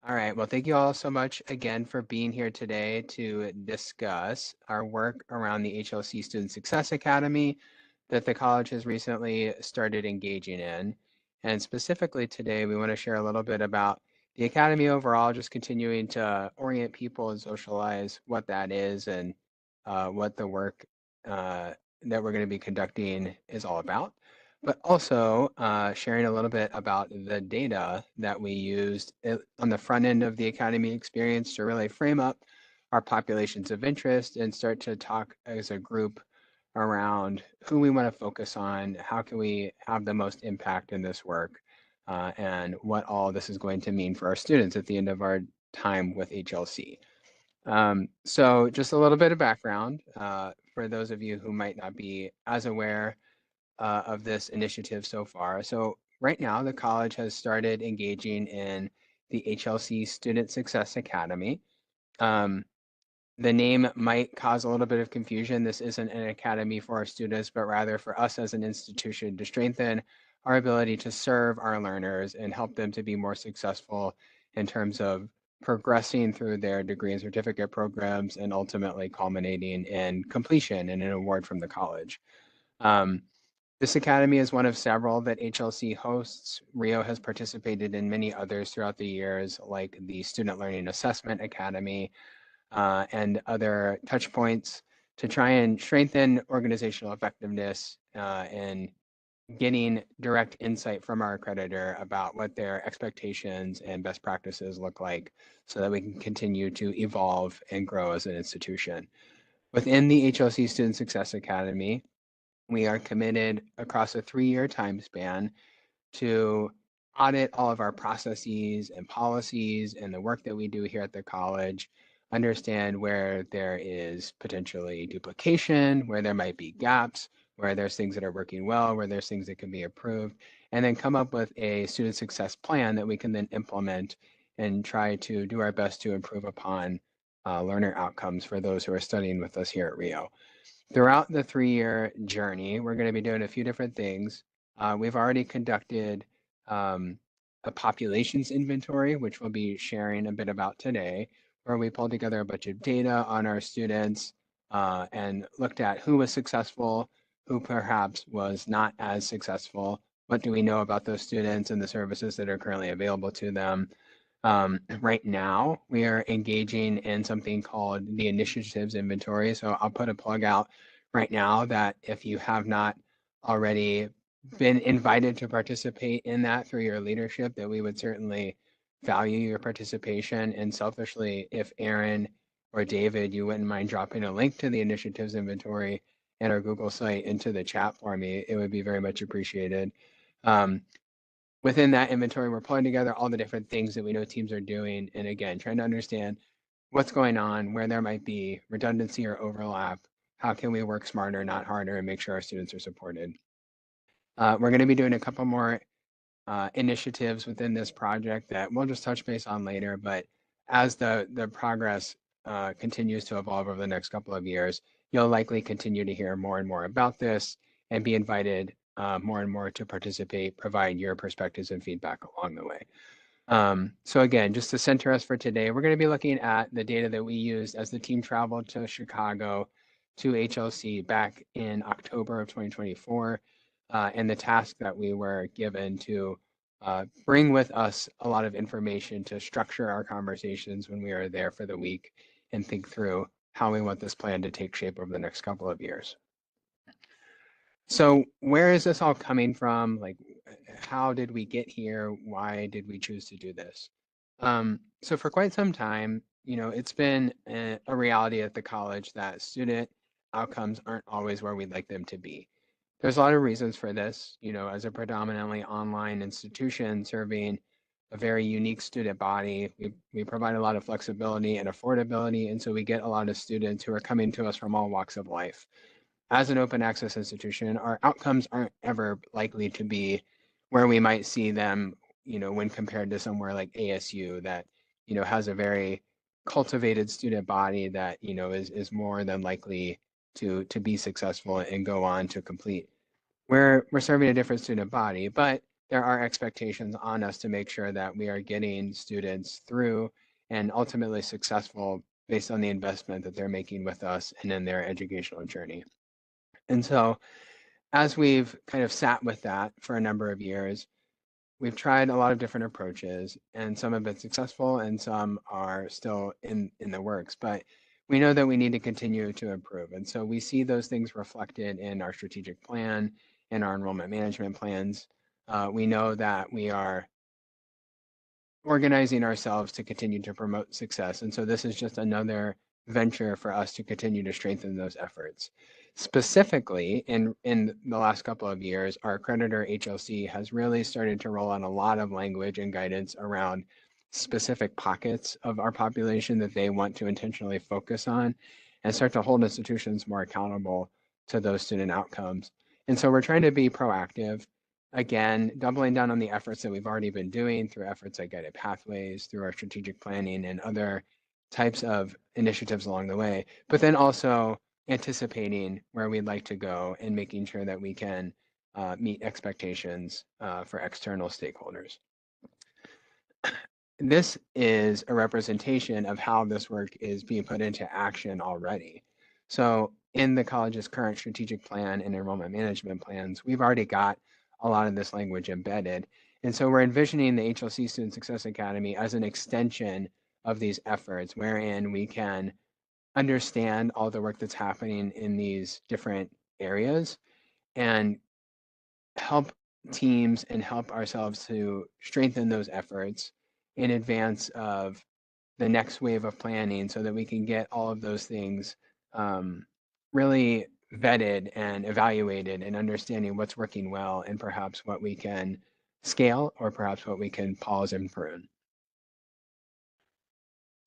All right. Well, thank you all so much again for being here today to discuss our work around the HLC Student Success Academy that the college has recently started engaging in. And specifically today, we want to share a little bit about the academy overall, just continuing to orient people and socialize what that is and what the work that we're going to be conducting is all about, but also sharing a little bit about the data that we used on the front end of the Academy experience to really frame up our populations of interest and start to talk as a group around who we want to focus on, how can we have the most impact in this work, and what all this is going to mean for our students at the end of our time with HLC. So just a little bit of background for those of you who might not be as aware of this initiative so far. So right now, the college has started engaging in the HLC Student Success Academy. Um, the name might cause a little bit of confusion. This isn't an academy for our students, but rather for us as an institution to strengthen our ability to serve our learners and help them to be more successful in terms of progressing through their degree and certificate programs and ultimately culminating in completion and an award from the college. Um, this academy is one of several that HLC hosts. Rio has participated in many others throughout the years, like the Student Learning Assessment Academy and other touch points to try and strengthen organizational effectiveness and getting direct insight from our accreditor about what their expectations and best practices look like so that we can continue to evolve and grow as an institution. Within the HLC Student Success Academy, we are committed across a 3-year time span to audit all of our processes and policies and the work that we do here at the college, understand where there is potentially duplication, where there might be gaps, where there's things that are working well, where there's things that can be improved, and then come up with a student success plan that we can then implement and try to do our best to improve upon learner outcomes for those who are studying with us here at Rio. Throughout the 3-year journey, we're going to be doing a few different things. We've already conducted um, a populations inventory, which we'll be sharing a bit about today, where we pulled together a bunch of data on our students and looked at who was successful, who perhaps was not as successful, what do we know about those students and the services that are currently available to them. Right now, we are engaging in something called the initiatives inventory. So I'll put a plug out right now that if you have not already been invited to participate in that through your leadership, that we would certainly value your participation. And selfishly, if Aaron or David, you wouldn't mind dropping a link to the initiatives inventory and our Google site into the chat for me, it would be very much appreciated. Um, Within that inventory, we're pulling together all the different things that we know teams are doing. And again, trying to understand what's going on, where there might be redundancy or overlap. How can we work smarter, not harder, and make sure our students are supported? We're going to be doing a couple more initiatives within this project that we'll just touch base on later. But as the progress continues to evolve over the next couple of years, you'll likely continue to hear more and more about this and be invited more and more to participate, provide your perspectives and feedback along the way. So again, just to center us for today, we're going to be looking at the data that we used as the team traveled to Chicago to HLC back in October of 2024, and the task that we were given to bring with us a lot of information to structure our conversations when we are there for the week and think through how we want this plan to take shape over the next couple of years. So where is this all coming from? Like, how did we get here? Why did we choose to do this? So for quite some time, it's been a reality at the college that student outcomes aren't always where we'd like them to be. There's a lot of reasons for this, as a predominantly online institution serving a very unique student body, we provide a lot of flexibility and affordability, and so we get a lot of students who are coming to us from all walks of life. As an open access institution, our outcomes aren't ever likely to be where we might see them, when compared to somewhere like ASU that, has a very cultivated student body that, is more than likely to be successful and go on to complete. We're serving a different student body, but there are expectations on us to make sure that we are getting students through and ultimately successful based on the investment that they're making with us and in their educational journey. And so as we've kind of sat with that for a number of years, we've tried a lot of different approaches, and some have been successful and some are still in the works. But we know that we need to continue to improve. And so we see those things reflected in our strategic plan, in our enrollment management plans. We know that we are organizing ourselves to continue to promote success. And so this is just another venture for us to continue to strengthen those efforts. Specifically, in the last couple of years, our accreditor HLC has really started to roll out a lot of language and guidance around specific pockets of our population that they want to intentionally focus on and start to hold institutions more accountable to those student outcomes. And so we're trying to be proactive. Again, doubling down on the efforts that we've already been doing through efforts like Guided Pathways, through our strategic planning and other types of initiatives along the way, but then also anticipating where we'd like to go and making sure that we can meet expectations for external stakeholders. This is a representation of how this work is being put into action already. So in the college's current strategic plan and enrollment management plans, we've already got a lot of this language embedded. And so we're envisioning the HLC Student Success Academy as an extension of these efforts, wherein we can understand all the work that's happening in these different areas and help teams and help ourselves to strengthen those efforts in advance of the next wave of planning so that we can get all of those things really vetted and evaluated and understanding what's working well and perhaps what we can scale or perhaps what we can pause and prune.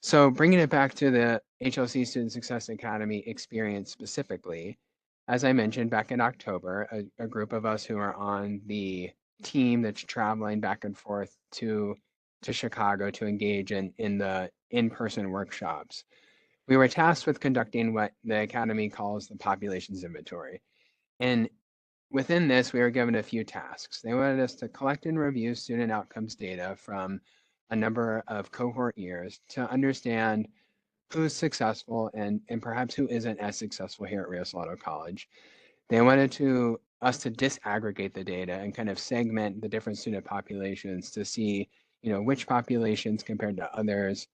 So bringing it back to the HLC Student Success Academy experience specifically, as I mentioned back in October, a group of us who are on the team that's traveling back and forth to Chicago to engage in the in-person workshops, we were tasked with conducting what the Academy calls the populations inventory. And within this, we were given a few tasks. They wanted us to collect and review student outcomes data from a number of cohort years to understand who's successful and perhaps who isn't as successful here at Rio Salado College. They wanted us to disaggregate the data and kind of segment the different student populations to see, which populations compared to others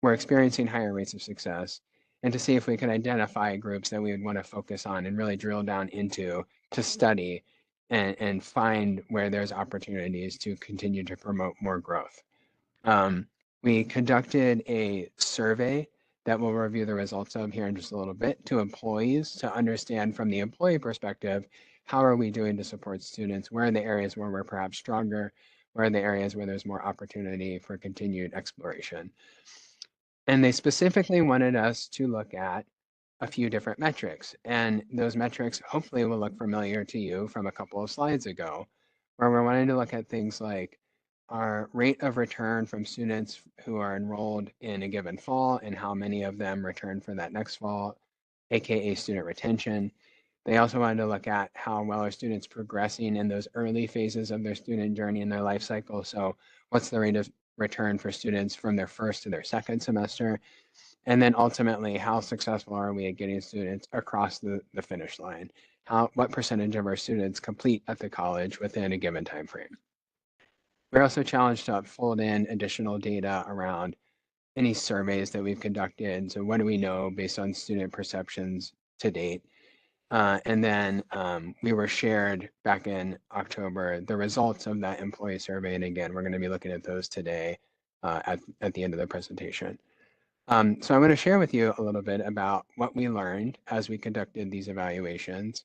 were experiencing higher rates of success, and to see if we could identify groups that we would want to focus on and really drill down into to study and find where there's opportunities to continue to promote more growth. We conducted a survey that we'll review the results of here in just a little bit to employees to understand from the employee perspective, how are we doing to support students? Where are the areas where we're perhaps stronger? Where are the areas where there's more opportunity for continued exploration? And they specifically wanted us to look at a few different metrics. And those metrics hopefully will look familiar to you from a couple of slides ago, where we're wanting to look at things like our rate of return from students who are enrolled in a given fall and how many of them return for that next fall, AKA student retention. They also wanted to look at how well are students progressing in those early phases of their student journey and their life cycle. So what's the rate of return for students from their first to their second semester? And then ultimately, how successful are we at getting students across the finish line? What percentage of our students complete at the college within a given time frame? We're also challenged to fold in additional data around any surveys that we've conducted. So what do we know based on student perceptions to date? And then we were shared back in October the results of that employee survey. And again, we're going to be looking at those today at the end of the presentation. So I'm going to share with you a little bit about what we learned as we conducted these evaluations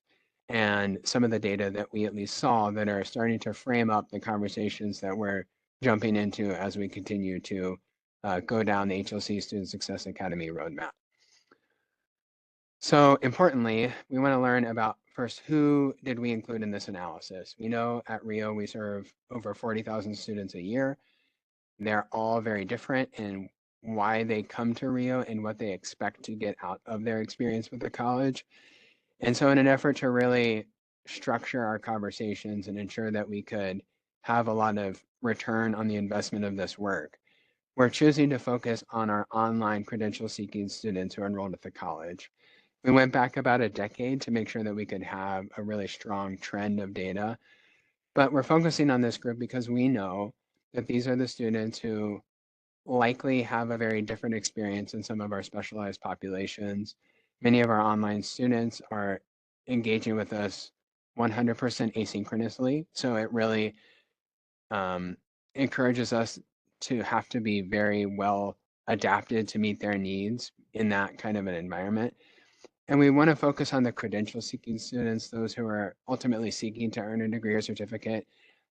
and some of the data that we at least saw that are starting to frame up the conversations that we're jumping into as we continue to go down the HLC Student Success Academy roadmap. So importantly, we want to learn about first, who did we include in this analysis? We know at Rio we serve over 40,000 students a year. They're all very different in why they come to Rio and what they expect to get out of their experience with the college. And so in an effort to really structure our conversations and ensure that we could have a lot of return on the investment of this work, we're choosing to focus on our online credential-seeking students who are enrolled at the college. We went back about a decade to make sure that we could have a really strong trend of data, but we're focusing on this group because we know that these are the students who likely have a very different experience in some of our specialized populations. Many of our online students are engaging with us 100% asynchronously, so it really um, encourages us to have to be very well adapted to meet their needs in that kind of an environment. And we want to focus on the credential seeking students, those who are ultimately seeking to earn a degree or certificate,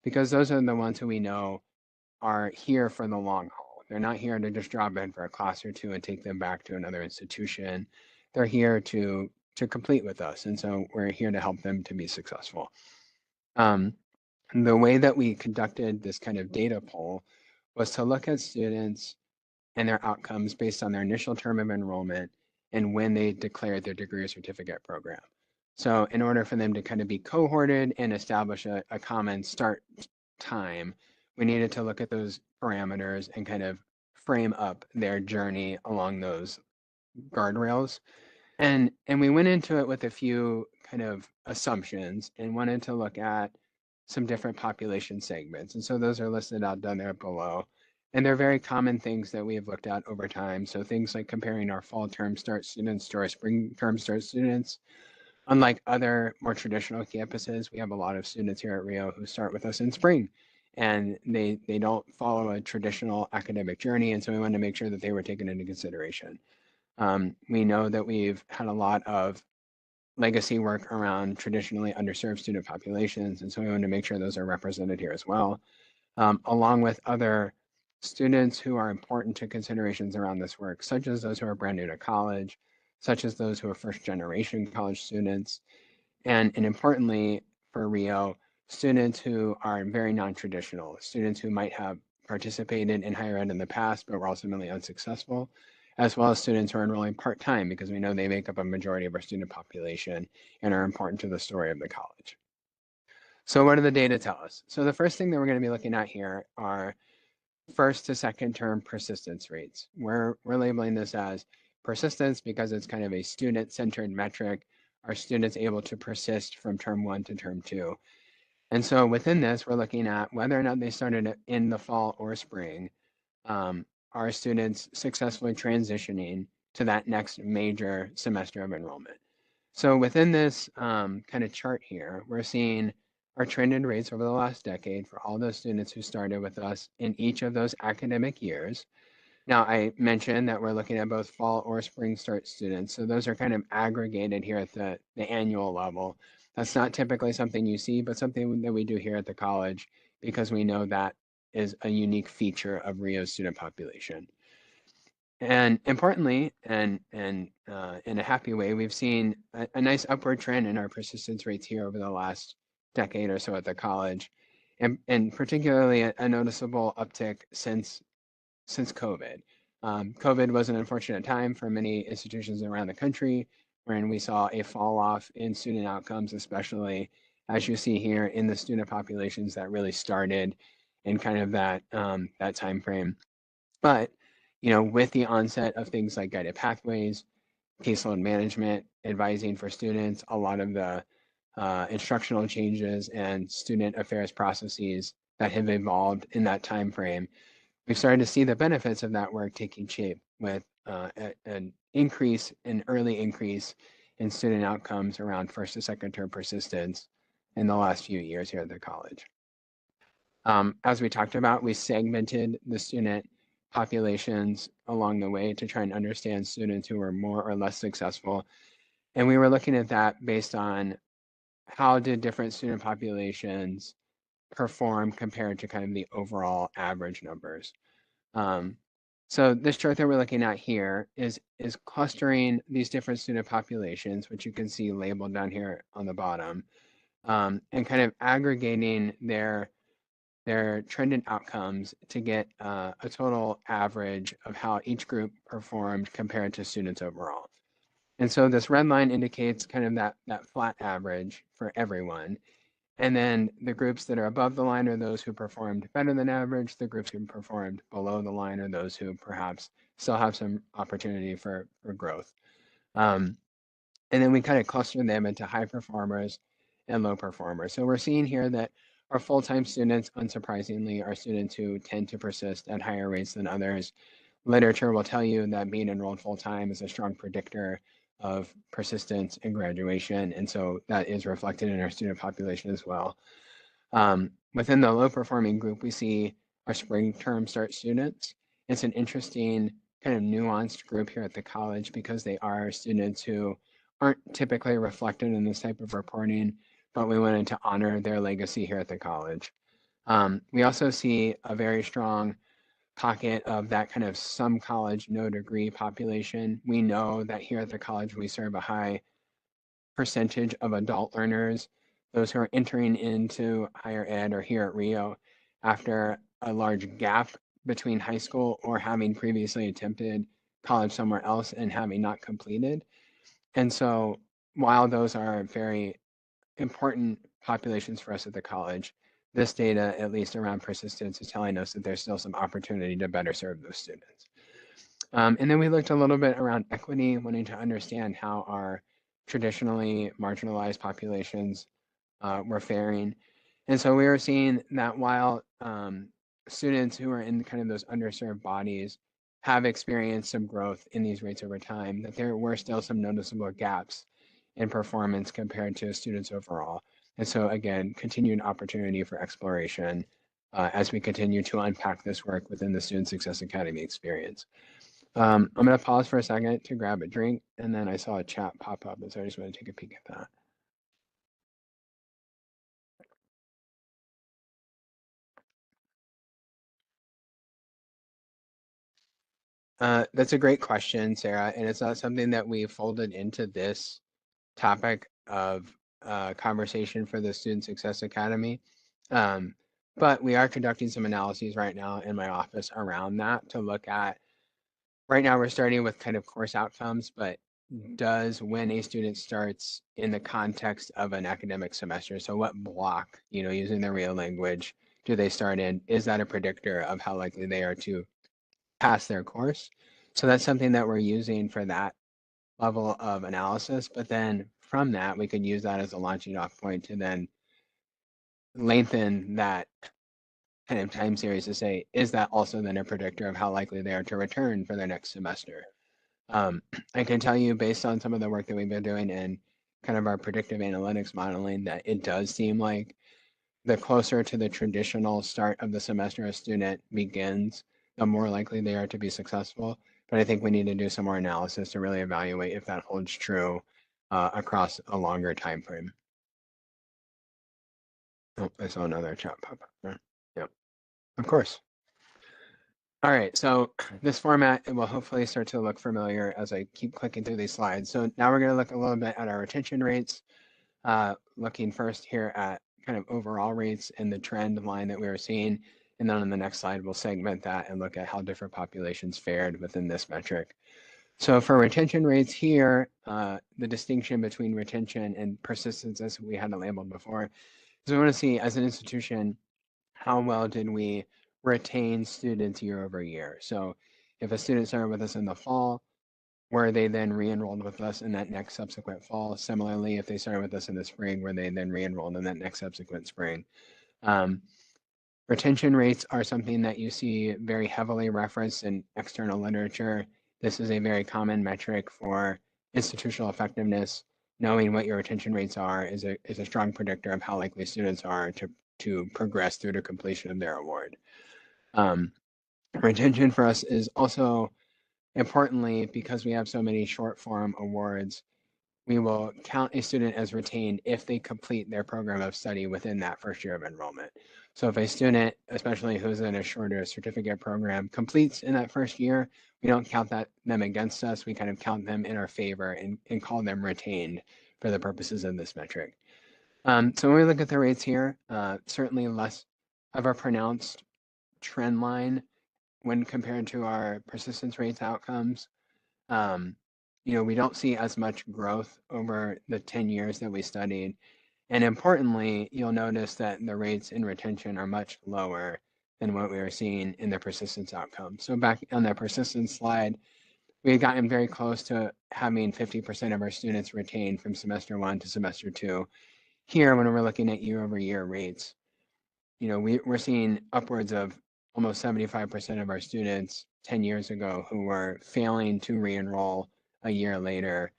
because those are the ones who we know are here for the long haul. They're not here to just drop in for a class or two and take them back to another institution. They're here to complete with us. And so we're here to help them to be successful. The way that we conducted this kind of data poll was to look at students and their outcomes based on their initial term of enrollment and when they declared their degree or certificate program. So in order for them to kind of be cohorted and establish a common start time, we needed to look at those parameters and kind of frame up their journey along those guardrails. And we went into it with a few kind of assumptions and wanted to look at some different population segments. And so those are listed out down there below. And they're very common things that we have looked at over time. So things like comparing our fall term start students to our spring term start students. Unlike other more traditional campuses, we have a lot of students here at Rio who start with us in spring, and they don't follow a traditional academic journey. And so we wanted to make sure that they were taken into consideration. We know that we've had a lot of legacy work around traditionally underserved student populations, and so we want to make sure those are represented here as well, along with other students who are important to considerations around this work, such as those who are brand new to college, such as those who are first generation college students, and importantly for Rio, students who are very non-traditional, students who might have participated in higher ed in the past but were ultimately unsuccessful, as well as students who are enrolling part-time because we know they make up a majority of our student population and are important to the story of the college. So what do the data tell us? So the first thing that we're going to be looking at here are first to second term persistence rates. We're labeling this as persistence because it's kind of a student-centered metric. Are students able to persist from term 1 to term 2? And so within this, we're looking at whether or not they started in the fall or spring. Are students successfully transitioning to that next major semester of enrollment? So within this kind of chart here, we're seeing our trended rates over the last decade for all those students who started with us in each of those academic years. Now, I mentioned that we're looking at both fall or spring start students. So those are kind of aggregated here at the annual level. That's not typically something you see, but something that we do here at the college because we know that is a unique feature of Rio's student population. And importantly, and in a happy way, we've seen a nice upward trend in our persistence rates here over the last decade or so at the college, and particularly a noticeable uptick since COVID. COVID was an unfortunate time for many institutions around the country, wherein we saw a fall off in student outcomes, especially as you see here in the student populations that really started in kind of that time frame. But with the onset of things like guided pathways, caseload management, advising for students, a lot of the instructional changes and student affairs processes that have evolved in that time frame, we've started to see the benefits of that work taking shape with an early increase in student outcomes around first to second term persistence in the last few years here at the college. As we talked about, we segmented the student populations along the way to try and understand students who were more or less successful. And we were looking at that based on how did different student populations perform compared to kind of the overall average numbers. So this chart that we're looking at here is clustering these different student populations, which you can see labeled down here on the bottom, and kind of aggregating their trended outcomes to get a total average of how each group performed compared to students overall. And so this red line indicates kind of that flat average for everyone. And then the groups that are above the line are those who performed better than average. The groups who performed below the line are those who perhaps still have some opportunity for growth. And then we kind of cluster them into high performers and low performers. So we're seeing here that our full-time students, unsurprisingly, are students who tend to persist at higher rates than others. Literature will tell you that being enrolled full-time is a strong predictor of persistence and graduation, and so that is reflected in our student population as well. Within the low-performing group, we see our spring term start students. It's an interesting kind of nuanced group here at the college because they are students who aren't typically reflected in this type of reporting, but we wanted to honor their legacy here at the college. We also see a very strong pocket of that kind of some college, no degree population. We know that here at the college, we serve a high percentage of adult learners, those who are entering into higher ed or here at Rio after a large gap between high school or having previously attempted college somewhere else and having not completed. And so while those are very important populations for us at the college, this data, at least around persistence, is telling us that there's still some opportunity to better serve those students. And then we looked a little bit around equity, wanting to understand how our traditionally marginalized populations were faring. And so we were seeing that while students who are in kind of those underserved bodies have experienced some growth in these rates over time, that there were still some noticeable gaps in performance compared to students overall. And so again, continued opportunity for exploration as we continue to unpack this work within the Student Success Academy experience. I'm going to pause for a second to grab a drink, and then I saw a chat pop up, and so I just want to take a peek at that. That's a great question, Sarah, and it's not something that we folded into this topic of conversation for the Student Success Academy. But we are conducting some analyses right now in my office around that to look at, right now we're starting with kind of course outcomes, but does when a student starts in the context of an academic semester, so what block, using the real language, do they start in? Is that a predictor of how likely they are to pass their course? So that's something that we're using for that level of analysis. But then from that, we could use that as a launching off point to then lengthen that kind of time series to say, is that also then a predictor of how likely they are to return for their next semester? I can tell you based on some of the work that we've been doing and kind of our predictive analytics modeling that it does seem like the closer to the traditional start of the semester a student begins, the more likely they are to be successful. But I think we need to do some more analysis to really evaluate if that holds true across a longer time frame. Oh, I saw another chat pop up there. Yep, of course. All right, so this format, it will hopefully start to look familiar as I keep clicking through these slides. So now we're going to look a little bit at our retention rates, looking first here at kind of overall rates and the trend line that we were seeing. And then on the next slide, we'll segment that and look at how different populations fared within this metric. So for retention rates here, the distinction between retention and persistence, as we had it labeled before, is we want to see as an institution, how well did we retain students year over year? So if a student started with us in the fall, were they then re-enrolled with us in that next subsequent fall? Similarly, if they started with us in the spring, were they then re-enrolled in that next subsequent spring? Retention rates are something that you see very heavily referenced in external literature. This is a very common metric for institutional effectiveness. Knowing what your retention rates are is a strong predictor of how likely students are to progress through to completion of their award. Retention for us is also importantly, because we have so many short form awards, we will count a student as retained if they complete their program of study within that first year of enrollment. So if a student, especially who's in a shorter certificate program, completes in that first year, we don't count them against us. We kind of count them in our favor and call them retained for the purposes of this metric. So when we look at the rates here, certainly less of a pronounced trend line when compared to our persistence rates outcomes. We don't see as much growth over the 10 years that we studied. And importantly, you'll notice that the rates in retention are much lower than what we were seeing in the persistence outcome. So back on the persistence slide, we had gotten very close to having 50% of our students retained from semester 1 to semester 2. Here, when we're looking at year-over-year rates, we're seeing upwards of almost 75% of our students 10 years ago who were failing to re-enroll a year later.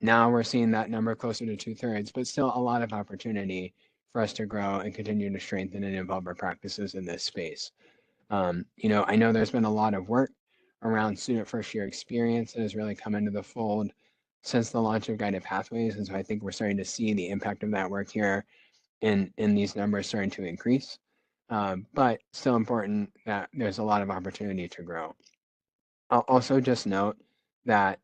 Now we're seeing that number closer to 2/3, but still a lot of opportunity for us to grow and continue to strengthen and evolve our practices in this space. I know there's been a lot of work around student first year experience that has really come into the fold since the launch of Guided Pathways. And so I think we're starting to see the impact of that work here in these numbers starting to increase. But still important that there's a lot of opportunity to grow. I'll also just note that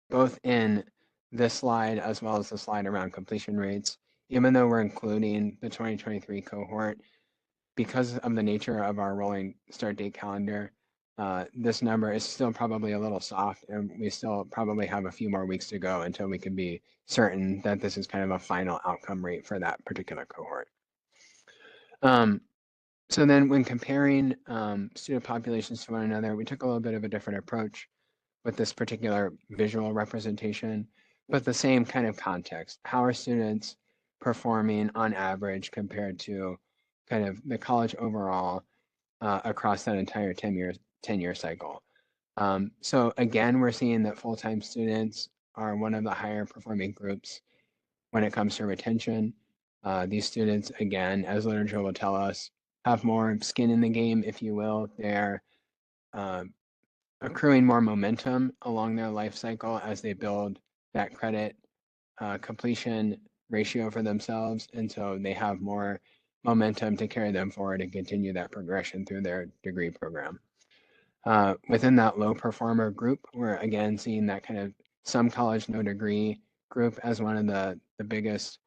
both in this slide as well as the slide around completion rates, even though we're including the 2023 cohort, because of the nature of our rolling start date calendar, this number is still probably a little soft, and we still probably have a few more weeks to go until we can be certain that this is kind of a final outcome rate for that particular cohort. So then when comparing student populations to one another, we took a little bit of a different approach with this particular visual representation, but the same kind of context. How are students performing on average compared to kind of the college overall across that entire 10-year cycle? So again, we're seeing that full-time students are one of the higher performing groups when it comes to retention. These students, again, as literature will tell us, have more skin in the game, if you will. They're accruing more momentum along their life cycle as they build that credit completion ratio for themselves. And so they have more momentum to carry them forward and continue that progression through their degree program. Within that low performer group, we're again seeing that kind of some college, no degree group as one of the biggest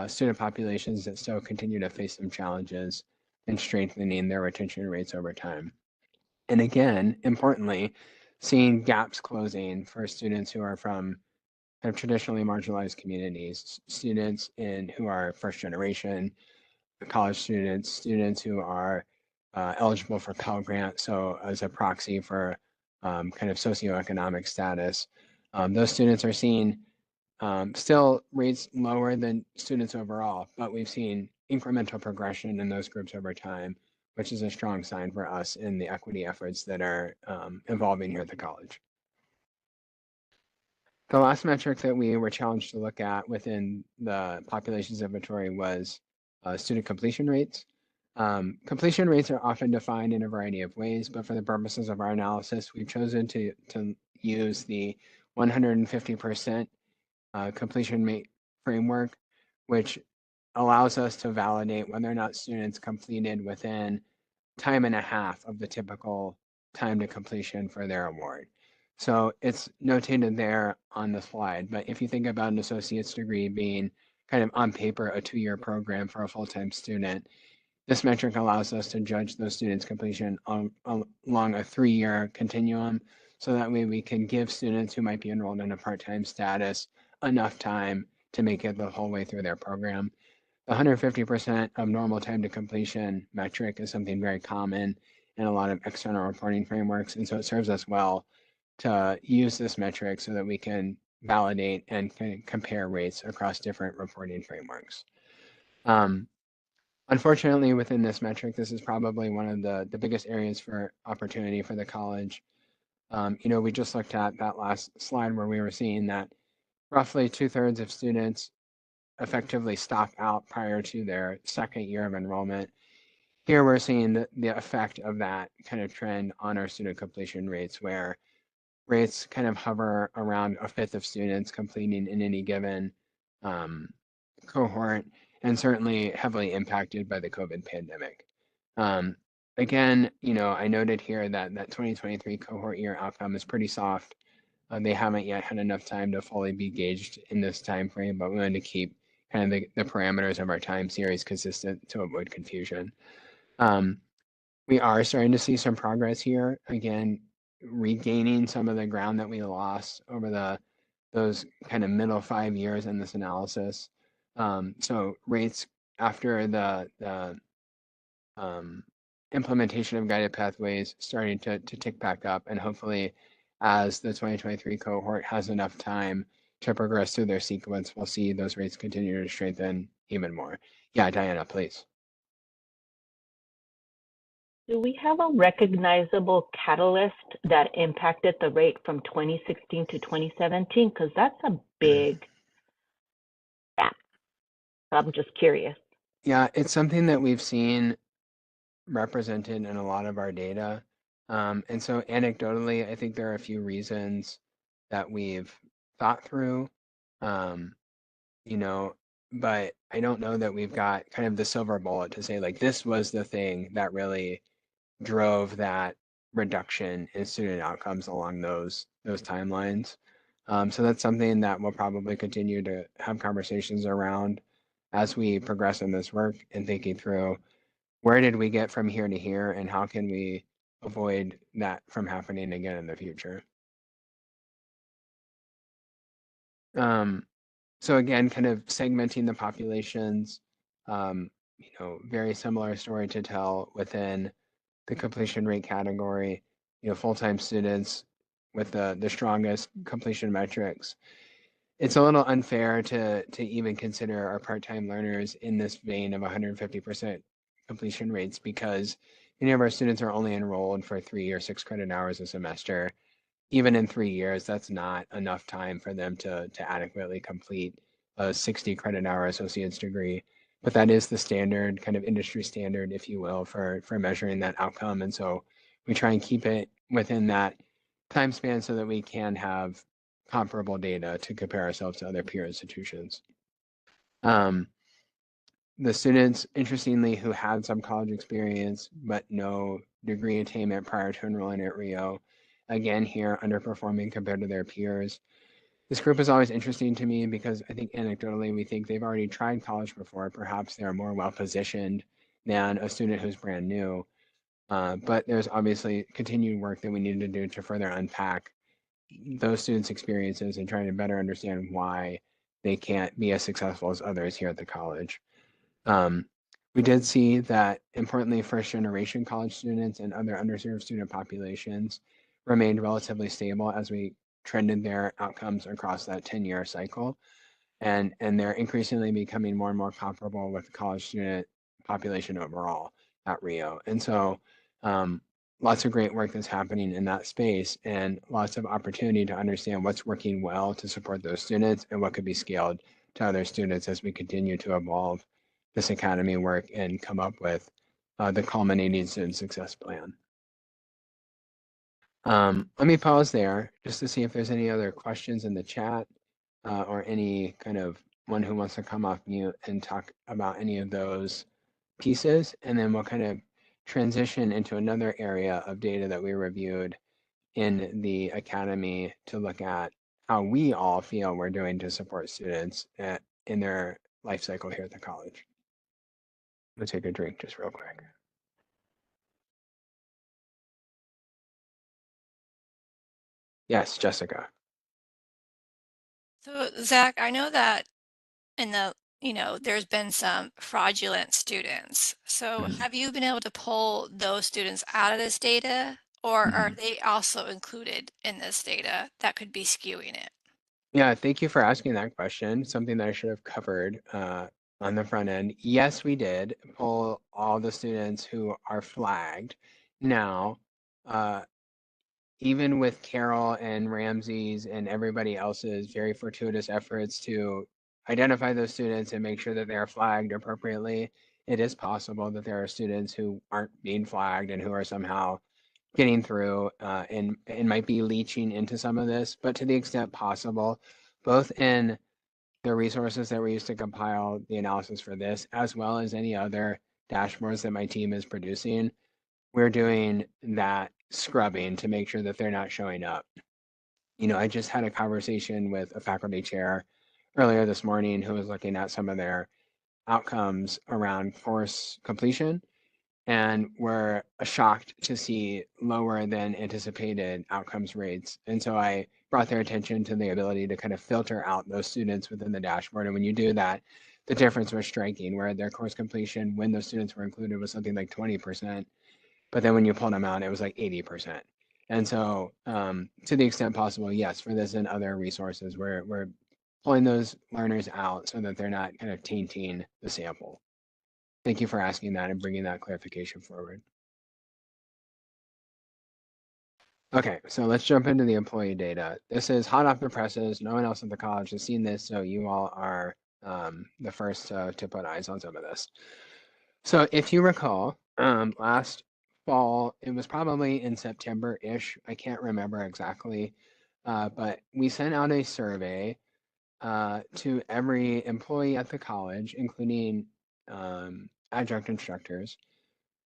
student populations that still continue to face some challenges in strengthening their retention rates over time. And again, importantly, seeing gaps closing for students who are from kind of traditionally marginalized communities, students who are first generation, college students who are eligible for Pell Grant, so as a proxy for kind of socioeconomic status. Those students are seeing still rates lower than students overall, but we've seen incremental progression in those groups over time, which is a strong sign for us in the equity efforts that are evolving here at the college. The last metric that we were challenged to look at within the populations inventory was student completion rates. Completion rates are often defined in a variety of ways, but for the purposes of our analysis, we've chosen to use the 150% completion rate framework, which allows us to validate whether or not students completed within time and a half of the typical time to completion for their award. So it's notated there on the slide, but if you think about an associate's degree being kind of on paper a 2-year program for a full-time student, this metric allows us to judge those students' completion along a 3-year continuum, so that way we can give students who might be enrolled in a part-time status enough time to make it the whole way through their program. The 150% of normal time to completion metric is something very common in a lot of external reporting frameworks, and so it serves us well to use this metric so that we can validate and compare rates across different reporting frameworks. Unfortunately, within this metric, this is probably one of the biggest areas for opportunity for the college. We just looked at that last slide where we were seeing that roughly 2/3 of students effectively stop out prior to their second year of enrollment. Here we're seeing the effect of that kind of trend on our student completion rates, where rates kind of hover around a fifth of students completing in any given cohort, and certainly heavily impacted by the COVID pandemic. Again, I noted here that 2023 cohort year outcome is pretty soft. They haven't yet had enough time to fully be gauged in this time frame, but we wanted to keep kind of the parameters of our time series consistent to avoid confusion. We are starting to see some progress here. Again, regaining some of the ground that we lost over the those kind of middle 5 years in this analysis. So rates after the um, implementation of guided pathways starting to tick back up, and hopefully as the 2023 cohort has enough time to progress through their sequence, we'll see those rates continue to strengthen even more. Yeah, Diana, please. Do we have a recognizable catalyst that impacted the rate from 2016 to 2017? Because that's a big gap. I'm just curious. Yeah, it's something that we've seen represented in a lot of our data. And so anecdotally, I think there are a few reasons that we've thought through, you know, but I don't know that we've got kind of the silver bullet to say like this was the thing that really drove that reduction in student outcomes along those timelines. So that's something that we'll probably continue to have conversations around as we progress in this work and thinking through where did we get from here to here and how can we avoid that from happening again in the future. So again, kind of segmenting the populations, very similar story to tell within the completion rate category, full-time students with the strongest completion metrics. It's a little unfair to even consider our part-time learners in this vein of 150% completion rates because many of our students are only enrolled for 3 or 6 credit hours a semester. Even in 3 years, that's not enough time for them to adequately complete a 60 credit hour associate's degree. But that is the standard, kind of industry standard, if you will, for measuring that outcome. And so we try and keep it within that time span so that we can have comparable data to compare ourselves to other peer institutions. The students, interestingly, who had some college experience but no degree attainment prior to enrolling at Rio, again here underperforming compared to their peers. This group is always interesting to me because I think anecdotally we think they've already tried college before. Perhaps they're more well positioned than a student who's brand new. But there's obviously continued work that we need to do to further unpack those students' experiences and trying to better understand why they can't be as successful as others here at the college. We did see that, importantly, first generation college students and other underserved student populations remained relatively stable as we trended their outcomes across that 10-year cycle. And they're increasingly becoming more and more comparable with the college student population overall at Rio. And so lots of great work that's happening in that space and lots of opportunity to understand what's working well to support those students and what could be scaled to other students as we continue to evolve this academy work and come up with the culminating student success plan. Let me pause there just to see if there's any other questions in the chat or any kind of one who wants to come off mute and talk about any of those pieces. And then we'll kind of transition into another area of data that we reviewed in the academy to look at how we all feel we're doing to support students in their life cycle here at the college. Let's take a drink just real quick. Yes, Jessica. So Zach, I know that in the, there's been some fraudulent students. So have you been able to pull those students out of this data, or are they also included in this data that could be skewing it? Yeah, thank you for asking that question. Something that I should have covered on the front end. Yes, we did pull all the students who are flagged. Now, even with Carol and Ramsey's and everybody else's very fortuitous efforts to identify those students and make sure that they are flagged appropriately, it is possible that there are students who aren't being flagged and who are somehow getting through and might be leaching into some of this. But to the extent possible, both in the resources that we use to compile the analysis for this, as well as any other dashboards that my team is producing, we're doing that scrubbing to make sure that they're not showing up. I just had a conversation with a faculty chair earlier this morning who was looking at some of their outcomes around course completion. and were shocked to see lower than anticipated outcomes rates. And so I brought their attention to the ability to kind of filter out those students within the dashboard. And when you do that, the difference was striking, where their course completion, when those students were included, was something like 20%. But then when you pulled them out, it was like 80%. And so to the extent possible, yes, for this and other resources, we're pulling those learners out so that they're not kind of tainting the sample. Thank you for asking that and bringing that clarification forward. Okay, so let's jump into the employee data. This is hot off the presses. No one else at the college has seen this, so you all are the first to put eyes on some of this. So if you recall, last fall, it was probably in September-ish, I can't remember exactly, but we sent out a survey to every employee at the college, including adjunct instructors,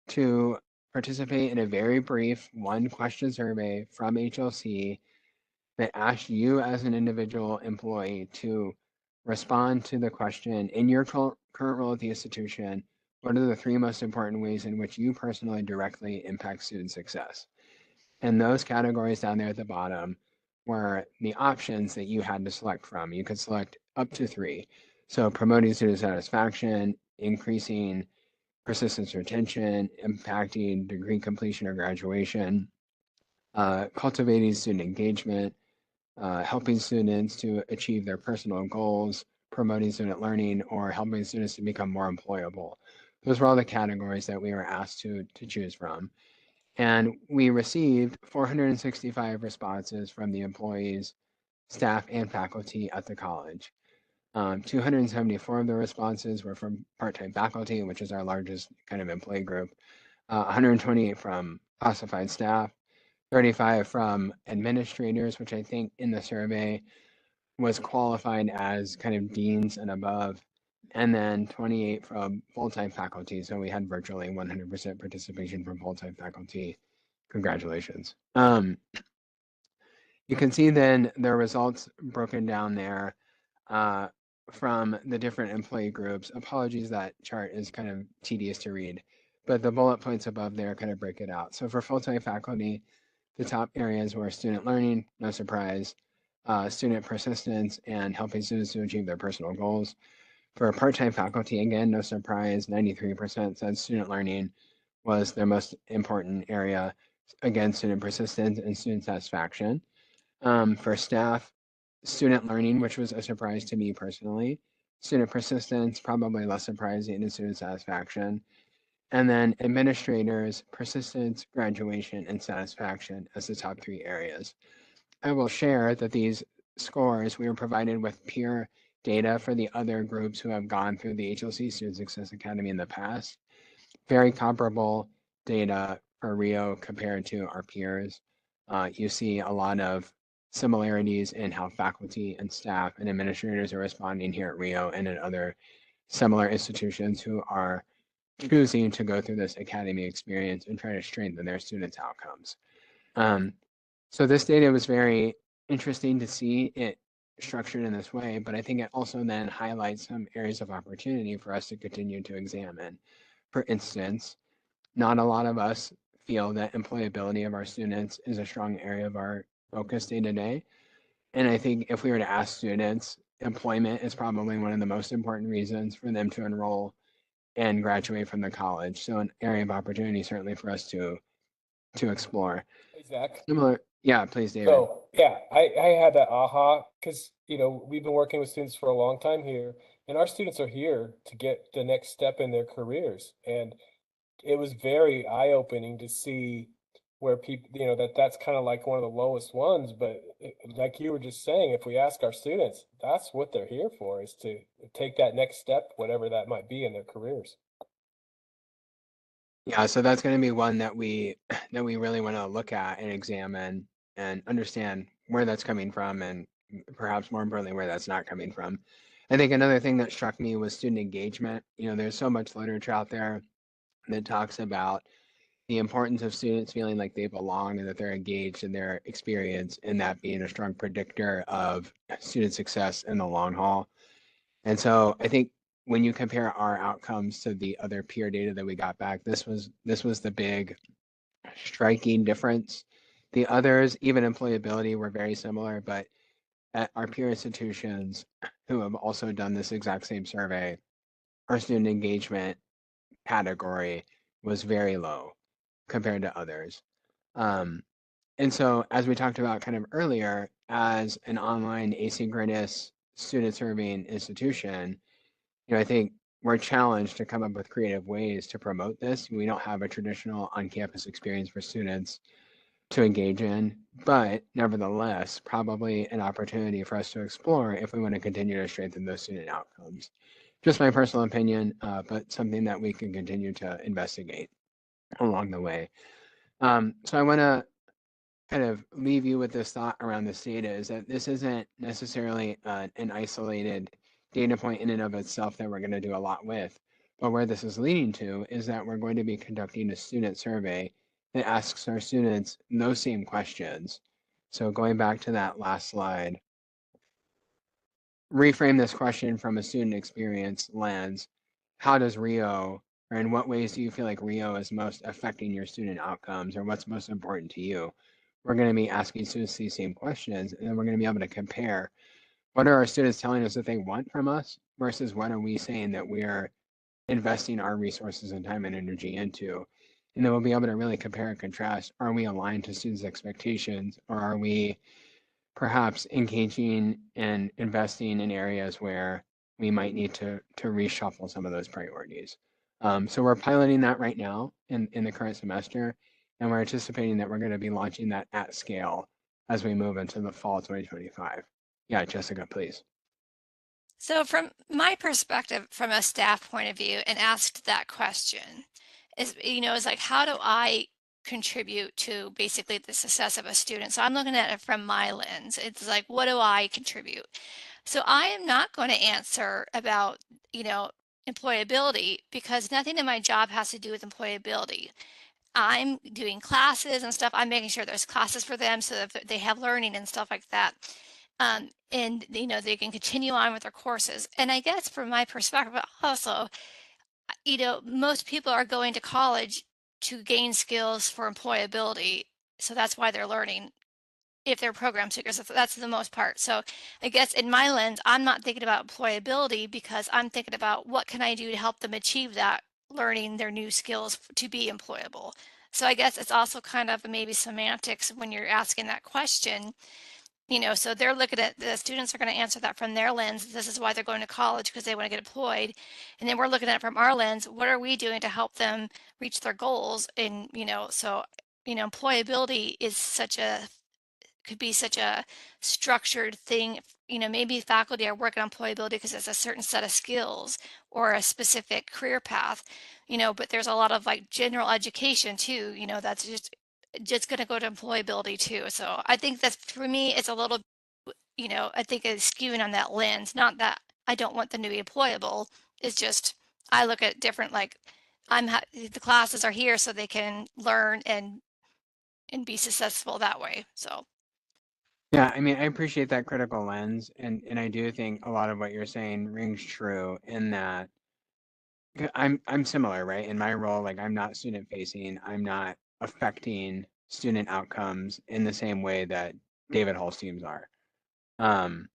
to participate in a very brief one-question survey from HLC that asked you as an individual employee to respond to the question, in your current role at the institution, what are the 3 most important ways in which you personally directly impact student success? And those categories down there at the bottom were the options that you had to select from. You could select up to 3. So promoting student satisfaction, increasing persistence retention, impacting degree completion or graduation, cultivating student engagement, helping students to achieve their personal goals, promoting student learning, or helping students to become more employable. Those were all the categories that we were asked to choose from. And we received 465 responses from the employees, staff, and faculty at the college. 274 of the responses were from part-time faculty, which is our largest kind of employee group. 128 from classified staff, 35 from administrators, which I think in the survey was qualified as kind of deans and above, and then 28 from full-time faculty. So we had virtually 100% participation from full-time faculty. Congratulations. You can see then the results broken down there from the different employee groups. Apologies, that chart is kind of tedious to read, but the bullet points above there kind of break it out. So for full-time faculty, the top areas were student learning, no surprise, student persistence, and helping students to achieve their personal goals. For part-time faculty, again, no surprise, 93% said student learning was their most important area. Again, student persistence and student satisfaction. For staff, student learning, which was a surprise to me personally. Student persistence, probably less surprising, and student satisfaction. And then administrators, persistence, graduation, and satisfaction as the top 3 areas. I will share that these scores, we were provided with peer data for the other groups who have gone through the HLC Student Success Academy in the past. Very comparable data for Rio compared to our peers. You see a lot of similarities in how faculty and staff and administrators are responding here at Rio and at other similar institutions who are choosing to go through this academy experience and try to strengthen their students' outcomes. So this data was very interesting to see it structured in this way, but I think it also then highlights some areas of opportunity for us to continue to examine. For instance, not a lot of us feel that employability of our students is a strong area of our focus day to day. And I think if we were to ask students, employment is probably one of the most important reasons for them to enroll and graduate from the college. So an area of opportunity certainly for us to explore. Hey, Zach. Similar, yeah, please, David. So yeah, I had that aha because we've been working with students for a long time here, and our students are here to get the next step in their careers. And it was very eye-opening to see where people, that's kind of like one of the lowest ones. But like you were just saying, if we ask our students, that's what they're here for, is to take that next step, whatever that might be in their careers. Yeah, so that's going to be one that we really want to look at and examine and understand where that's coming from, and perhaps more importantly, where that's not coming from. I think another thing that struck me was student engagement. There's so much literature out there that talks about the importance of students feeling like they belong and that they're engaged in their experience, and that being a strong predictor of student success in the long haul. And so I think when you compare our outcomes to the other peer data that we got back, this was the big striking difference. The others, even employability, were very similar, but at our peer institutions who have also done this exact same survey, our student engagement category was very low compared to others. And so, as we talked about kind of earlier, as an online asynchronous student serving institution, I think we're challenged to come up with creative ways to promote this. We don't have a traditional on-campus experience for students to engage in, but nevertheless, probably an opportunity for us to explore if we want to continue to strengthen those student outcomes. Just my personal opinion, but something that we can continue to investigate along the way. So I want to kind of leave you with this thought around this data is that this isn't necessarily an isolated data point in and of itself that we're going to do a lot with, but where this is leading to is that we're going to be conducting a student survey that asks our students those same questions. So going back to that last slide, reframe this question from a student experience lens. How does Rio, or in what ways do you feel like Rio is most affecting your student outcomes, or what's most important to you? We're going to be asking students these same questions, and then we're going to be able to compare what are our students telling us that they want from us versus what are we saying that we are investing our resources and time and energy into. And then we'll be able to really compare and contrast. Are we aligned to students' expectations, or are we perhaps engaging and investing in areas where we might need to reshuffle some of those priorities? So we're piloting that right now in the current semester, and we're anticipating that we're going to be launching that at scale as we move into the fall 2025. Yeah, Jessica, please. So from my perspective, from a staff point of view, and asked that question, is, is like, how do I contribute to basically the success of a student? So I'm looking at it from my lens. It's like, what do I contribute? So I am not going to answer about, employability, because nothing in my job has to do with employability. I'm doing classes and stuff. I'm making sure there's classes for them so that they have learning and stuff like that. And they can continue on with their courses. And I guess from my perspective also, most people are going to college to gain skills for employability. So that's why they're learning if they're program seekers. That's the most part. So I guess in my lens, I'm not thinking about employability because I'm thinking about what can I do to help them achieve that, learning their new skills to be employable. So I guess it's also kind of maybe semantics when you're asking that question. So they're looking at, the students are going to answer that from their lens. This is why they're going to college, because they want to get employed. And then we're looking at it from our lens. What are we doing to help them reach their goals? And, so, employability is could be such a structured thing. Maybe faculty are working on employability because it's a certain set of skills or a specific career path, but there's a lot of like general education too, that's just going to go to employability too. So I think that's, for me, it's a little, I think it's skewing on that lens. Not that I don't want them to be employable. It's just, I look at different, like, the classes are here so they can learn and be successful that way. So. Yeah, I mean, I appreciate that critical lens, and I do think a lot of what you're saying rings true in that I'm similar, right? In my role, like I'm not student facing, I'm not affecting student outcomes in the same way that David Hall's teams are. And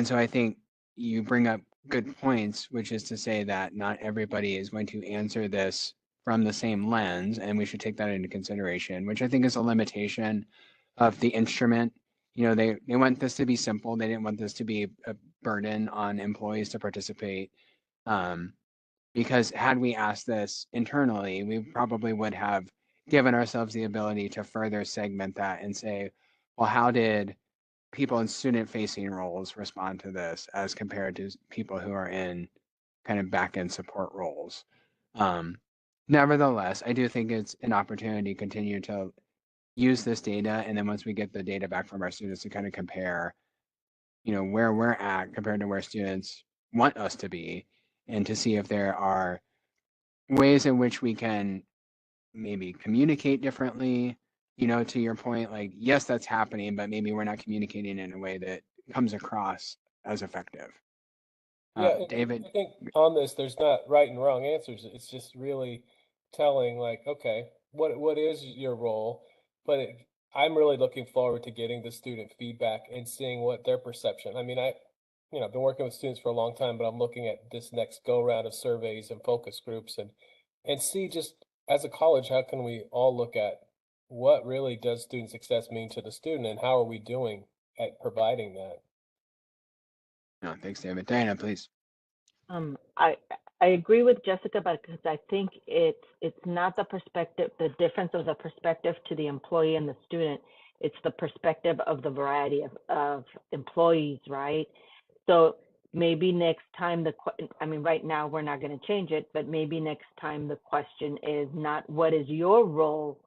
so I think you bring up good points, which is to say that not everybody is going to answer this from the same lens, and we should take that into consideration, which I think is a limitation of the instrument. They want this to be simple. They didn't want this to be a burden on employees to participate. Because had we asked this internally, we probably would have given ourselves the ability to further segment that and say, well, how did people in student facing roles respond to this as compared to people who are in kind of back end support roles? Nevertheless, I do think it's an opportunity to continue to use this data. And then once we get the data back from our students to kind of compare, where we're at compared to where students want us to be, and to see if there are ways in which we can maybe communicate differently, to your point, like, yes, that's happening, but maybe we're not communicating in a way that comes across as effective. Yeah, and David. I think on this, there's not right and wrong answers. It's just really telling, like, okay, what is your role? But I'm really looking forward to getting the student feedback and seeing what their perception. I mean, I've been working with students for a long time, but I'm looking at this next go round of surveys and focus groups and see just as a college, how can we all look at what really does student success mean to the student and how are we doing at providing that? No, thanks, David. Diana, please. I agree with Jessica, but because I think it's not the perspective, the difference of the perspective to the employee and the student. It's the perspective of the variety of employees, right? So maybe next time I mean, right now we're not going to change it, but maybe next time the question is not what is your role,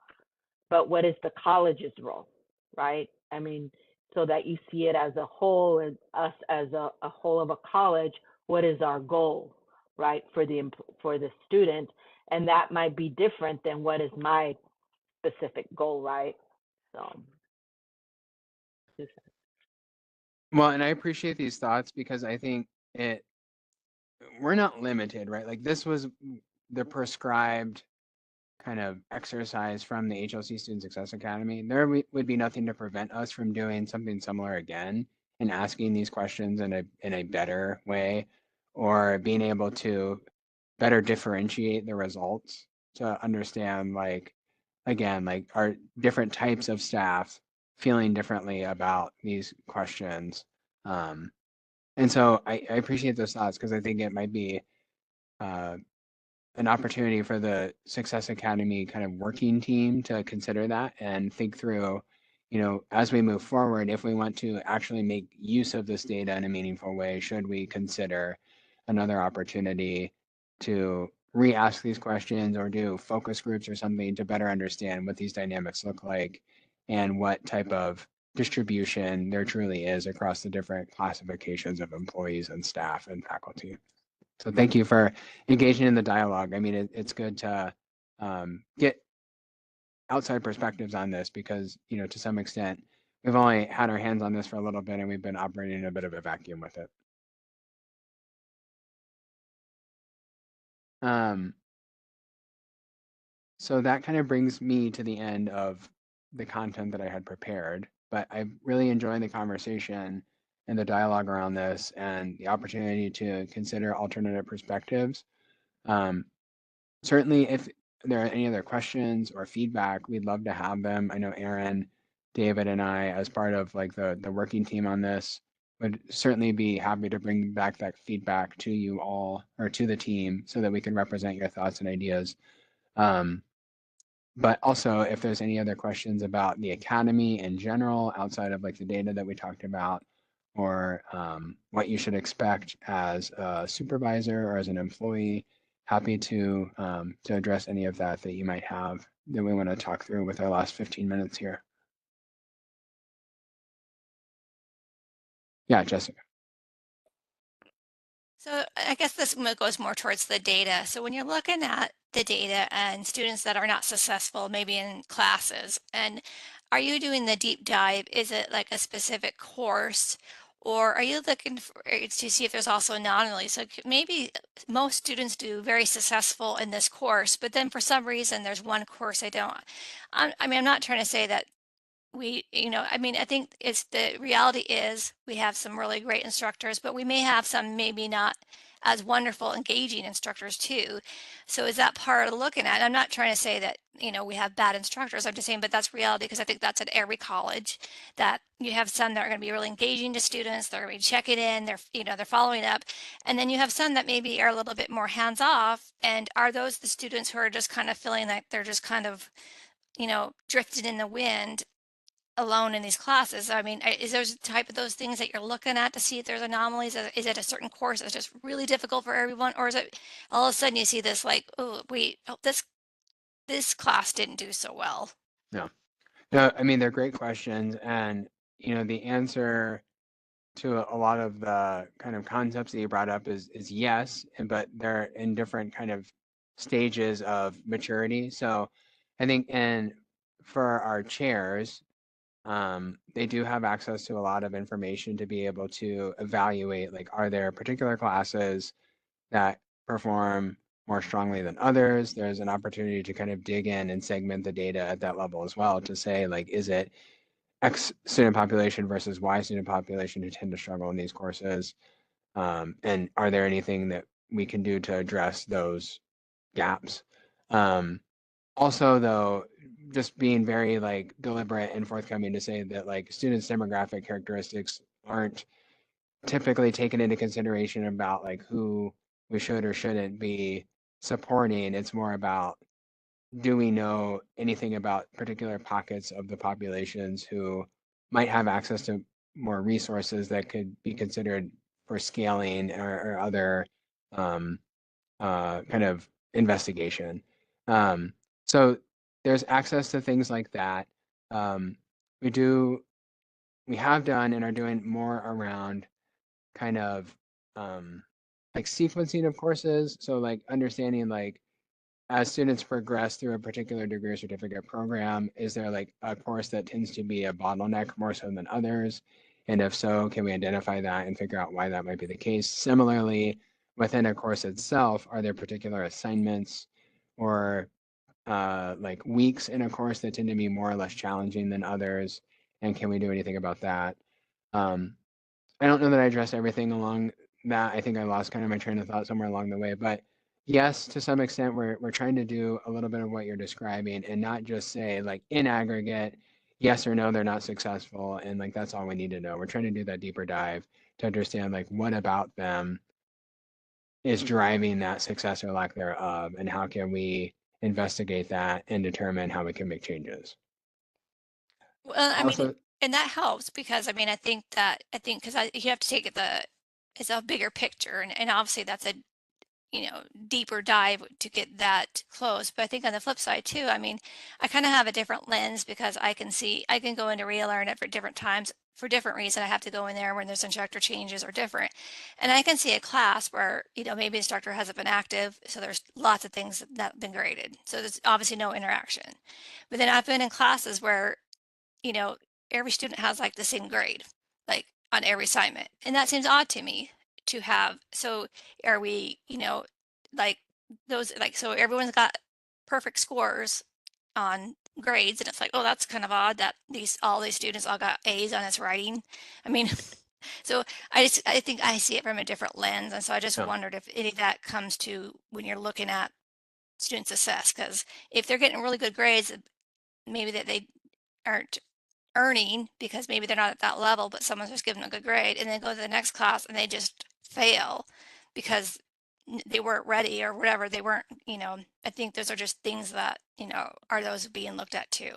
but what is the college's role, right? I mean, so that you see it as a whole, and us as a whole of a college, what is our goal, right, for the student? And that might be different than what is my specific goal, right? So. Well, and I appreciate these thoughts because I think we're not limited, right? Like this was the prescribed kind of exercise from the HLC Student Success Academy. There would be nothing to prevent us from doing something similar again and asking these questions in a better way, or being able to better differentiate the results to understand, like, again, like, are different types of staff feeling differently about these questions. And so I appreciate those thoughts because I think it might be an opportunity for the Success Academy kind of working team to consider that and think through, as we move forward, if we want to actually make use of this data in a meaningful way, should we consider another opportunity to re-ask these questions or do focus groups or something to better understand what these dynamics look like and what type of distribution there truly is across the different classifications of employees and staff and faculty. So thank you for engaging in the dialogue. I mean, it's good to get outside perspectives on this because, to some extent, we've only had our hands on this for a little bit and we've been operating in a bit of a vacuum with it. So that kind of brings me to the end of the content that I had prepared, but I really enjoyed the conversation and the dialogue around this and the opportunity to consider alternative perspectives. Certainly, if there are any other questions or feedback, we'd love to have them. I know Aaron, David, and I, as part of like the working team on this, would certainly be happy to bring back that feedback to you all or to the team so that we can represent your thoughts and ideas. But also, if there's any other questions about the academy in general, outside of like the data that we talked about, or what you should expect as a supervisor or as an employee, happy to address any of that you might have that we want to talk through with our last 15 minutes here. Yeah, Jessica. So I guess this goes more towards the data. So when you're looking at the data and students that are not successful, maybe in classes, and are you doing the deep dive? Is it like a specific course? Or are you looking to see if there's also anomalies? So maybe most students do very successful in this course, but then for some reason there's one course they don't. I mean, I'm not trying to say that I mean, I think it's the reality is we have some really great instructors, but we may have some maybe not as wonderful, engaging instructors too. So is that part of looking at? I'm not trying to say that, we have bad instructors. I'm just saying, but that's reality because I think that's at every college that you have some that are going to be really engaging to students. They're going to be checking in, they're following up. And then you have some that maybe are a little bit more hands off. And are those the students who are just kind of feeling like they're just kind of, drifted in the wind alone in these classes? I mean, is there a type of those things that you're looking at to see if there's anomalies? Is it a certain course that's just really difficult for everyone? Or is it all of a sudden you see this like, oh, this class didn't do so well? No, I mean, they're great questions. And, the answer to a lot of the kind of concepts that you brought up is yes, but they're in different kind of stages of maturity. So I think, and for our chairs, they do have access to a lot of information to be able to evaluate, like, are there particular classes that perform more strongly than others? There's an opportunity to kind of dig in and segment the data at that level as well to say, like, is it X student population versus Y student population who tend to struggle in these courses? And are there anything that we can do to address those gaps? Also, though, just being very like deliberate and forthcoming to say that like students' demographic characteristics aren't typically taken into consideration about like who we should or shouldn't be supporting. It's more about, do we know anything about particular pockets of the populations who might have access to more resources that could be considered for scaling or other um, kind of investigation. So there's access to things like that. Um, we do, we have done and are doing more around kind of like sequencing of courses. So like understanding like as students progress through a particular degree or certificate program, is there like a course that tends to be a bottleneck more so than others? And if so, can we identify that and figure out why that might be the case? Similarly, within a course itself, are there particular assignments or like weeks in a course that tend to be more or less challenging than others? And can we do anything about that? Um, I don't know that I addressed everything along that. I think I lost kind of my train of thought somewhere along the way, but yes, to some extent, we're trying to do a little bit of what you're describing and not just say like in aggregate, yes or no, they're not successful, and like that's all we need to know. We're trying to do that deeper dive to understand like what about them is driving that success or lack thereof, and how can we investigate that and determine how we can make changes. Well, I mean, Also, and that helps because I think because you have to take it's a bigger picture, and obviously that's a deeper dive to get that close. But I think on the flip side too, I mean, I kind of have a different lens because I can go into relearn it for different times for different reasons. I have to go in there when there's instructor changes or different. And I can see a class where, maybe the instructor hasn't been active. So there's lots of things that have been graded. So there's obviously no interaction. But then I've been in classes where, you know, every student has like the same grade, like on every assignment. And that seems odd to me to have. So are we, like those, like, so everyone's got perfect scores on grades. And it's like, oh, that's kind of odd that all these students all got A's on this writing. I mean, so I think I see it from a different lens. And so I just yeah. wondered if any of that comes to when you're looking at student success, because if they're getting really good grades, maybe that they aren't earning because maybe they're not at that level, but someone's just given a good grade and then go to the next class and they just fail because they weren't ready or whatever. They weren't, I think those are just things that, are those being looked at too.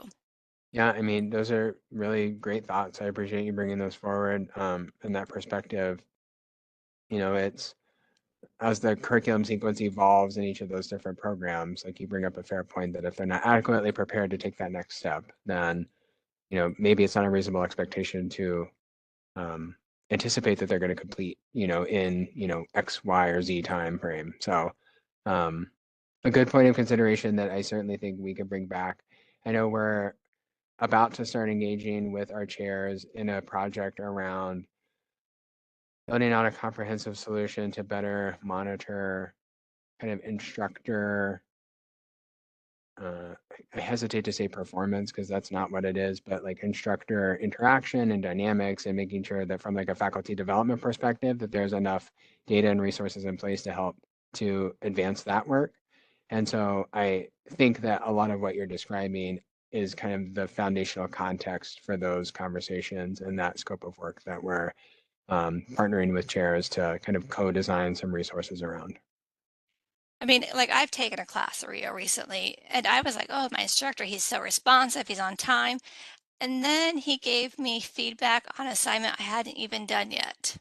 Yeah, I mean, those are really great thoughts. I appreciate you bringing those forward. And that perspective, it's as the curriculum sequence evolves in each of those different programs, like you bring up a fair point that if they're not adequately prepared to take that next step, then, maybe it's not a reasonable expectation to anticipate that they're going to complete, in, X, Y, or Z time frame. So a good point of consideration that I certainly think we could bring back. I know we're about to start engaging with our chairs in a project around building out a comprehensive solution to better monitor kind of instructor, I hesitate to say performance because that's not what it is, but like instructor interaction and dynamics, and making sure that from like a faculty development perspective, that there's enough data and resources in place to help to advance that work. And so I think that a lot of what you're describing is kind of the foundational context for those conversations and that scope of work that we're partnering with chairs to kind of co-design some resources around. I mean, like I've taken a class recently and I was like, oh, my instructor, he's so responsive, he's on time. And then he gave me feedback on assignment I hadn't even done yet.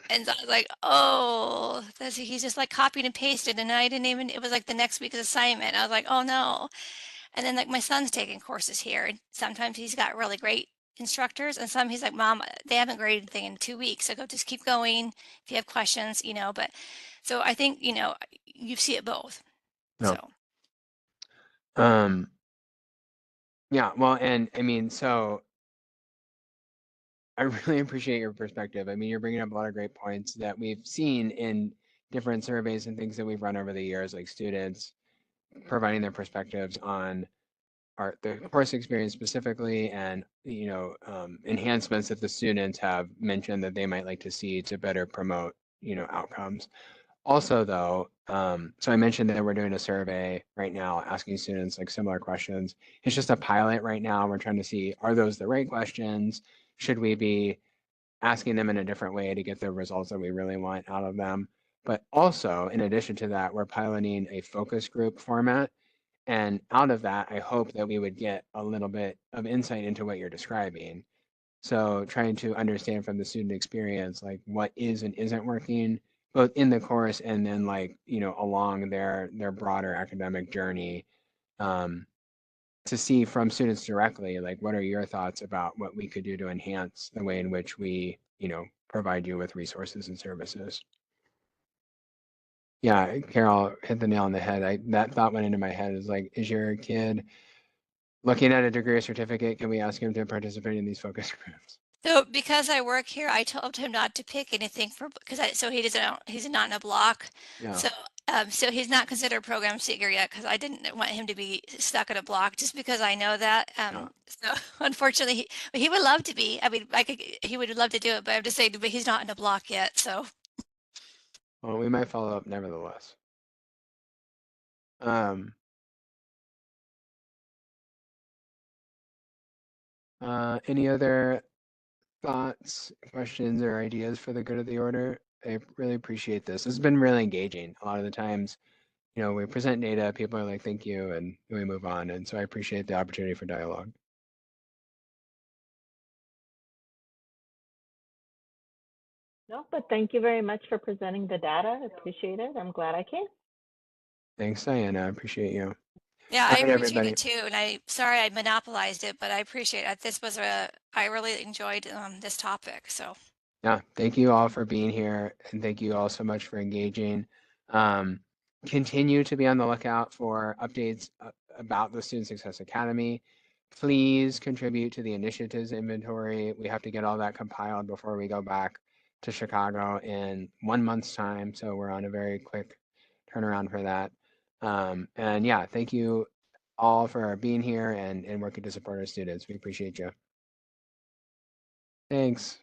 And so I was like, oh, he's just like copied and pasted. And I didn't even, it was like the next week's assignment. I was like, oh no. And then like my son's taking courses here. And sometimes he's got really great instructors. And some he's like, Mom, they haven't graded anything in 2 weeks. I go, just keep going if you have questions, but so I think, you see it both. No. So. Yeah, well, and I mean, so I really appreciate your perspective. I mean, you're bringing up a lot of great points that we've seen in different surveys and things that we've run over the years, like students providing their perspectives on the course experience specifically, and enhancements that the students have mentioned that they might like to see to better promote outcomes. Also, though, so I mentioned that we're doing a survey right now asking students like similar questions. It's just a pilot right now. We're trying to see, are those the right questions? Should we be asking them in a different way to get the results that we really want out of them? But also, in addition to that, we're piloting a focus group format. And out of that, I hope that we would get a little bit of insight into what you're describing. So trying to understand from the student experience, like what is and isn't working, both in the course and then along their broader academic journey, to see from students directly, like what are your thoughts about what we could do to enhance the way in which we, provide you with resources and services. Yeah, Carol hit the nail on the head. That thought went into my head, is like, is your kid looking at a degree or certificate? Can we ask him to participate in these focus groups? So because I work here, I told him not to pick anything so he doesn't, he's not in a block. Yeah. So he's not considered a program seeker yet, because I didn't want him to be stuck in a block, just because I know that. Yeah. So unfortunately, he would love to be. I mean, he would love to do it, but I'm just saying, but he's not in a block yet. So Well, we might follow up nevertheless. Any other thoughts, questions, or ideas for the good of the order? I really appreciate this. This has been really engaging. A lot of the times, we present data, people are like, thank you, and we move on. And so I appreciate the opportunity for dialogue. No, but thank you very much for presenting the data. I appreciate it. I'm glad I came. Thanks, Diana. I appreciate you. yeah, All I right, appreciate everybody. it too. And sorry I monopolized it, but I appreciate it. I really enjoyed this topic. So. Yeah, thank you all for being here, and thank you all so much for engaging. Continue to be on the lookout for updates about the Student Success Academy. Please contribute to the initiatives inventory. We have to get all that compiled before we go back to Chicago in 1 month's time, so we're on a very quick turnaround for that. And yeah, thank you all for being here and working to support our students. We appreciate you. Thanks.